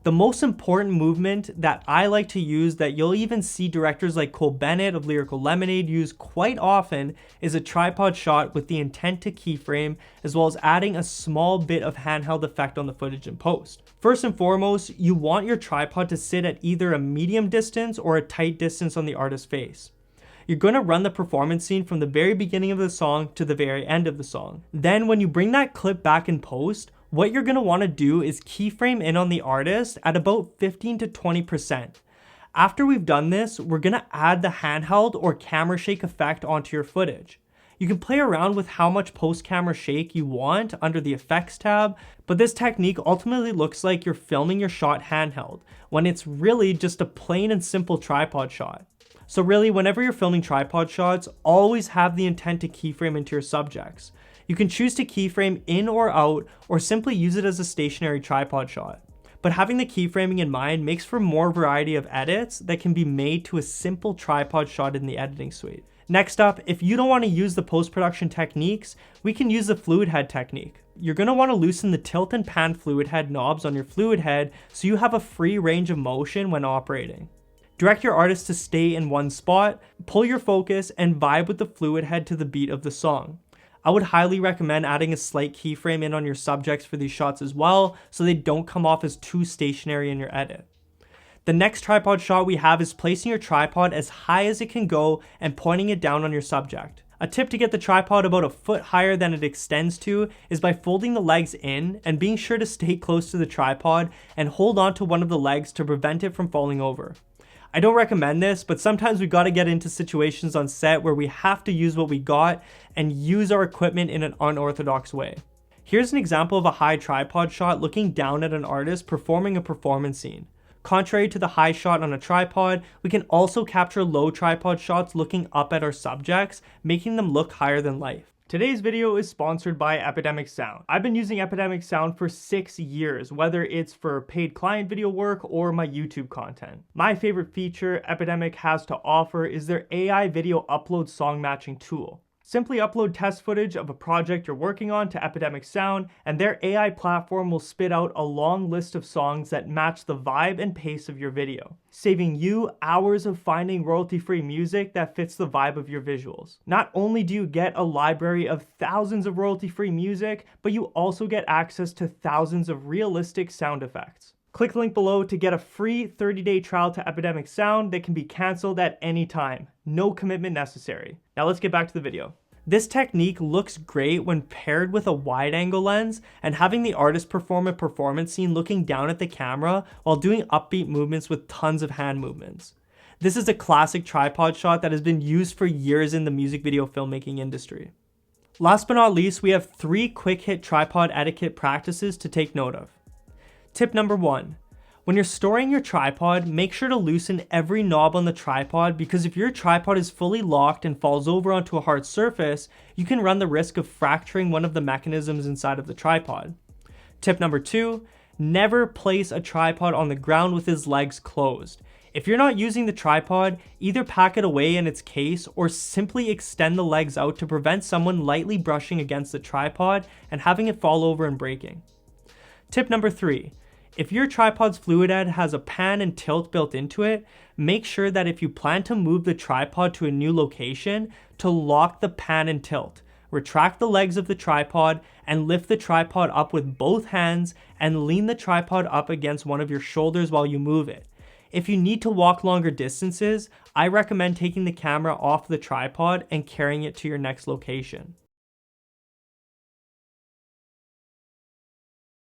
The most important movement that I like to use, that you'll even see directors like Cole Bennett of Lyrical Lemonade use quite often, is a tripod shot with the intent to keyframe, as well as adding a small bit of handheld effect on the footage in post. First and foremost, you want your tripod to sit at either a medium distance or a tight distance on the artist's face. You're going to run the performance scene from the very beginning of the song to the very end of the song. Then when you bring that clip back in post, what you're going to want to do is keyframe in on the artist at about 15 to 20%. After we've done this, we're going to add the handheld or camera shake effect onto your footage. You can play around with how much post-camera shake you want under the effects tab, but this technique ultimately looks like you're filming your shot handheld, when it's really just a plain and simple tripod shot. So really, whenever you're filming tripod shots, always have the intent to keyframe into your subjects. You can choose to keyframe in or out, or simply use it as a stationary tripod shot. But having the keyframing in mind makes for more variety of edits that can be made to a simple tripod shot in the editing suite. Next up, if you don't want to use the post-production techniques, we can use the fluid head technique. You're going to want to loosen the tilt and pan fluid head knobs on your fluid head so you have a free range of motion when operating. Direct your artist to stay in one spot, pull your focus, and vibe with the fluid head to the beat of the song. I would highly recommend adding a slight keyframe in on your subjects for these shots as well, so they don't come off as too stationary in your edit. The next tripod shot we have is placing your tripod as high as it can go and pointing it down on your subject. A tip to get the tripod about a foot higher than it extends to is by folding the legs in and being sure to stay close to the tripod and hold on to one of the legs to prevent it from falling over. I don't recommend this, but sometimes we gotta get into situations on set where we have to use what we got and use our equipment in an unorthodox way. Here's an example of a high tripod shot looking down at an artist performing a performance scene. Contrary to the high shot on a tripod, we can also capture low tripod shots looking up at our subjects, making them look higher than life. Today's video is sponsored by Epidemic Sound. I've been using Epidemic Sound for 6 years, whether it's for paid client video work or my YouTube content. My favorite feature Epidemic has to offer is their AI video upload song matching tool. Simply upload test footage of a project you're working on to Epidemic Sound, and their AI platform will spit out a long list of songs that match the vibe and pace of your video, saving you hours of finding royalty-free music that fits the vibe of your visuals. Not only do you get a library of thousands of royalty-free music, but you also get access to thousands of realistic sound effects. Click the link below to get a free 30-day trial to Epidemic Sound that can be canceled at any time. No commitment necessary. Now let's get back to the video. This technique looks great when paired with a wide-angle lens and having the artist perform a performance scene looking down at the camera while doing upbeat movements with tons of hand movements. This is a classic tripod shot that has been used for years in the music video filmmaking industry. Last but not least, we have 3 quick hit tripod etiquette practices to take note of. Tip number 1. When you're storing your tripod, make sure to loosen every knob on the tripod, because if your tripod is fully locked and falls over onto a hard surface, you can run the risk of fracturing one of the mechanisms inside of the tripod. Tip number 2, never place a tripod on the ground with its legs closed. If you're not using the tripod, either pack it away in its case or simply extend the legs out to prevent someone lightly brushing against the tripod and having it fall over and breaking. Tip number 3. If your tripod's fluid head has a pan and tilt built into it, make sure that if you plan to move the tripod to a new location, to lock the pan and tilt. Retract the legs of the tripod and lift the tripod up with both hands and lean the tripod up against one of your shoulders while you move it. If you need to walk longer distances, I recommend taking the camera off the tripod and carrying it to your next location.